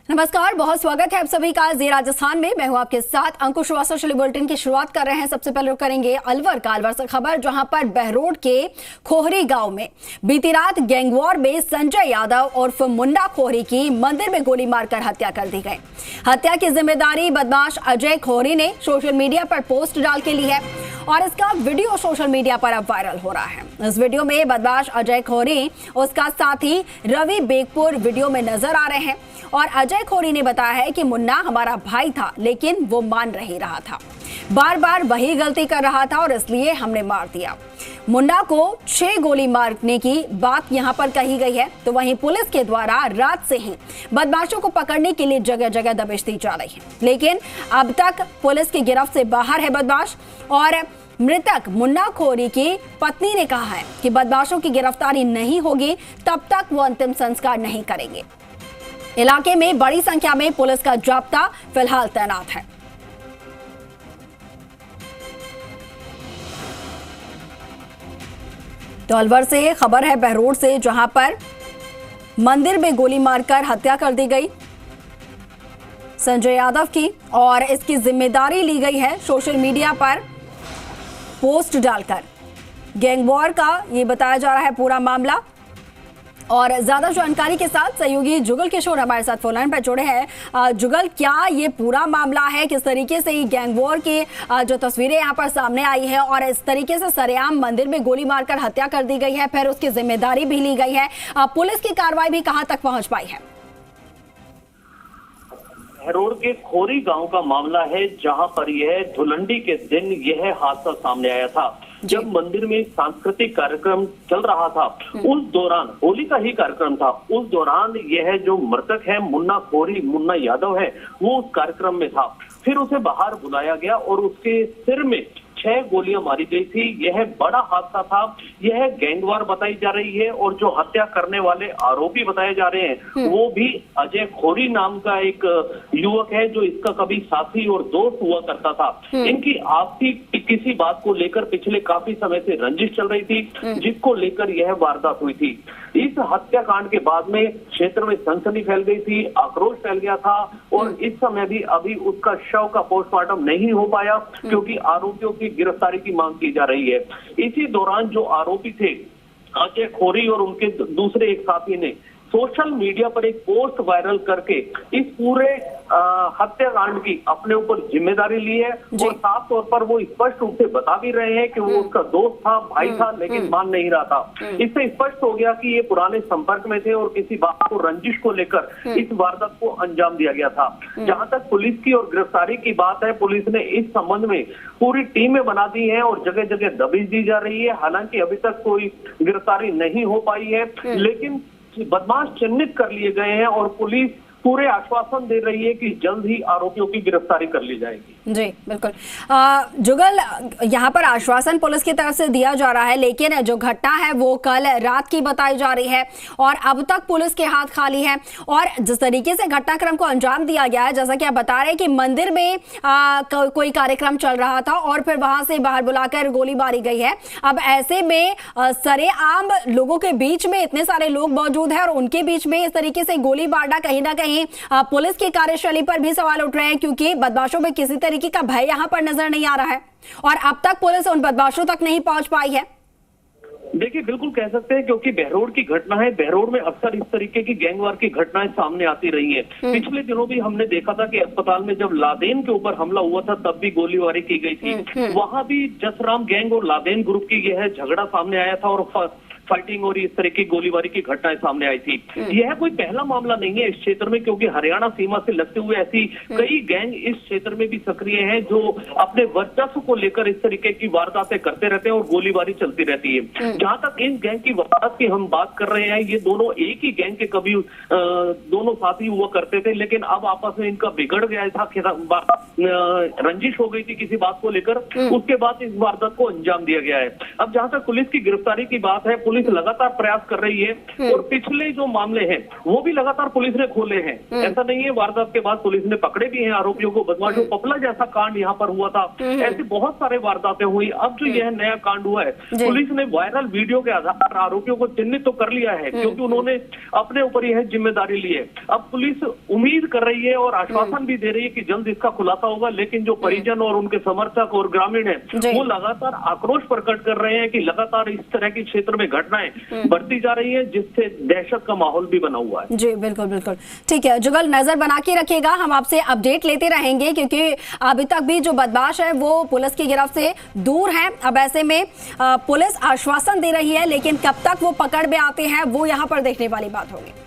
नमस्कार, बहुत स्वागत है आप सभी का जी राजस्थान में। मैं हूं आपके साथ अंकुश श्रीवास्तव। चलिए बुलेटिन की शुरुआत कर रहे हैं। सबसे पहले करेंगे अलवर से खबर, जहां पर बहरोड के खोहरी गांव में बीती रात गैंगवॉर में संजय यादव उर्फ मुन्ना खोहरी की मंदिर में गोली मारकर हत्या कर दी गई। हत्या की जिम्मेदारी बदमाश अजय खोहरी ने सोशल मीडिया पर पोस्ट डाल के ली है और इसका वीडियो सोशल मीडिया पर अब वायरल हो रहा है। इस वीडियो में बदमाश अजय खोहरी, उसका साथी रवि बेगपुर वीडियो में नजर आ रहे हैं और अजय खोहरी ने बताया है कि मुन्ना हमारा भाई था, लेकिन वो मान नहीं रहा था, बार बार वही गलती कर रहा था और इसलिए हमने मार दिया। मुन्ना को 6 गोली मारने की बात यहां पर कही गई है। तो वहीं पुलिस के द्वारा रात से ही बदमाशों को पकड़ने के लिए जगह जगह दबिश दी जा रही है, लेकिन अब तक पुलिस की गिरफ्त से बाहर है बदमाश। और मृतक मुन्ना खोहरी की पत्नी ने कहा है कि बदमाशों की गिरफ्तारी नहीं होगी तब तक वो अंतिम संस्कार नहीं करेंगे। इलाके में बड़ी संख्या में पुलिस का जाब्ता फिलहाल तैनात है। तो अलवर से खबर है बहरोड से, जहां पर मंदिर में गोली मारकर हत्या कर दी गई संजय यादव की और इसकी जिम्मेदारी ली गई है सोशल मीडिया पर पोस्ट डालकर। गैंगवॉर का ये बताया जा रहा है पूरा मामला। और ज्यादा जानकारी के साथ सहयोगी जुगल किशोर हमारे साथ फोन लाइन पर जुड़े हैं। जुगल, क्या ये पूरा मामला है, किस तरीके से ये गैंगवॉर की जो तस्वीरें यहाँ पर सामने आई है और इस तरीके से सरेआम मंदिर में गोली मारकर हत्या कर दी गई है, फिर उसकी जिम्मेदारी भी ली गई है, पुलिस की कार्रवाई भी कहां तक पहुंच पाई है? बहरोड के खोरी गांव का मामला है, जहां पर यह धुलंडी के दिन यह हादसा सामने आया था। जब मंदिर में सांस्कृतिक कार्यक्रम चल रहा था, उस दौरान होली का ही कार्यक्रम था, उस दौरान यह जो मृतक है मुन्ना खोहरी, मुन्ना यादव है, वो उस कार्यक्रम में था। फिर उसे बाहर बुलाया गया और उसके सिर में 6 गोलियां मारी गई थी। यह बड़ा हादसा था। यह गैंगवार बताई जा रही है और जो हत्या करने वाले आरोपी बताए जा रहे हैं वो भी अजय खोहरी नाम का एक युवक है, जो इसका कभी साथी और दोस्त हुआ करता था। इनकी आपसी किसी बात को लेकर पिछले काफी समय से रंजिश चल रही थी, जिसको लेकर यह वारदात हुई थी। इस हत्याकांड के बाद में क्षेत्र में सनसनी फैल गई थी, आक्रोश फैल गया था और इस समय भी अभी उसका शव का पोस्टमार्टम नहीं हो पाया, क्योंकि आरोपियों की गिरफ्तारी की मांग की जा रही है। इसी दौरान जो आरोपी थे अजय खोहरी और उनके दूसरे एक साथी ने सोशल मीडिया पर एक पोस्ट वायरल करके इस पूरे हत्याकांड की अपने ऊपर जिम्मेदारी ली है और साफ तौर पर वो स्पष्ट रूप से बता भी रहे हैं कि वो उसका दोस्त था, भाई था, लेकिन मान नहीं रहा था। इससे स्पष्ट हो गया कि ये पुराने संपर्क में थे और किसी बात को, रंजिश को लेकर इस वारदात को अंजाम दिया गया था। जहां तक पुलिस की और गिरफ्तारी की बात है, पुलिस ने इस संबंध में पूरी टीमें बना दी है और जगह जगह दबिश दी जा रही है। हालांकि अभी तक कोई गिरफ्तारी नहीं हो पाई है, लेकिन बदमाश चिन्हित कर लिए गए हैं और पुलिस पूरे आश्वासन दे रही है कि जल्द ही आरोपियों की गिरफ्तारी कर ली जाएगी। जी बिल्कुल। जुगल, यहाँ पर आश्वासन पुलिस की तरफ से दिया जा रहा है, लेकिन जो घटना है वो कल रात की बताई जा रही है और अब तक पुलिस के हाथ खाली है। और जिस तरीके से घटनाक्रम को अंजाम दिया गया है, जैसा कि आप बता रहे हैं कि मंदिर में कोई कार्यक्रम चल रहा था और फिर वहां से बाहर बुलाकर गोली मारी गई है। अब ऐसे में सरेआम लोगों के बीच में इतने सारे लोग मौजूद हैं और उनके बीच में इस तरीके से गोली मारना कहीं ना कहीं पुलिस की कार्यशैली पर भी सवाल उठ रहे हैं, क्योंकि बदमाशों में किसी तरीके का भय यहां पर नजर नहीं आ रहा है और अब तक पुलिस उन बदमाशों तक नहीं पहुंच पाई है। देखिए, बिल्कुल कह सकते हैं, क्योंकि बहरोड की घटना है। बहरोड में अक्सर इस तरीके की गैंगवार की घटनाएं सामने आती रही है। पिछले दिनों भी हमने देखा था कि अस्पताल में जब लादेन के ऊपर हमला हुआ था, तब भी गोलीबारी की गई थी। वहां भी जसराम गैंग और लादेन ग्रुप की यह झगड़ा सामने आया था और फाइटिंग और इस तरह की गोलीबारी की घटनाएं सामने आई थी। यह कोई पहला मामला नहीं है इस क्षेत्र में, क्योंकि हरियाणा सीमा से लगते हुए ऐसी कई गैंग इस क्षेत्र में भी सक्रिय हैं, जो अपने वर्चस्व को लेकर इस तरीके की वारदातें करते रहते हैं और गोलीबारी चलती रहती है। जहां तक इस गैंग की वारदात की हम बात कर रहे हैं, ये दोनों एक ही गैंग के कभी दोनों साथी हुआ करते थे, लेकिन अब आपस में इनका बिगड़ गया था, रंजिश हो गई थी किसी बात को लेकर। उसके बाद इस वारदात को अंजाम दिया गया है। अब जहां तक पुलिस की गिरफ्तारी की बात है, पुलिस लगातार प्रयास कर रही है और पिछले जो मामले हैं वो भी लगातार पुलिस ने खोले हैं। ऐसा नहीं है, वारदात के बाद पुलिस ने पकड़े भी हैं आरोपियों को। बदमाशों पपला जैसा कांड यहाँ पर हुआ था, ऐसे बहुत सारे वारदातें हुई। अब जो यह नया कांड हुआ है, पुलिस ने वायरल वीडियो के आधार पर आरोपियों को चिन्हित तो कर लिया है, क्योंकि उन्होंने अपने ऊपर यह जिम्मेदारी ली है। अब पुलिस उम्मीद कर रही है और आश्वासन भी दे रही है कि जल्द इसका खुलासा होगा, लेकिन जो परिजन और उनके समर्थक और ग्रामीण है वो लगातार आक्रोश प्रकट कर रहे हैं कि लगातार इस तरह की क्षेत्र में घटनाएं बढ़ती जा रही है, जिससे दहशत का माहौल भी बना हुआ है। जी बिल्कुल बिल्कुल, ठीक है जुगल, नजर बना के रखिएगा, हम आपसे अपडेट लेते रहेंगे, क्योंकि अभी तक भी जो बदमाश है वो पुलिस की गिरफ्त से दूर है। अब ऐसे में पुलिस आश्वासन दे रही है, लेकिन कब तक वो पकड़ में आते हैं वो यहाँ पर देखने वाली बात होगी।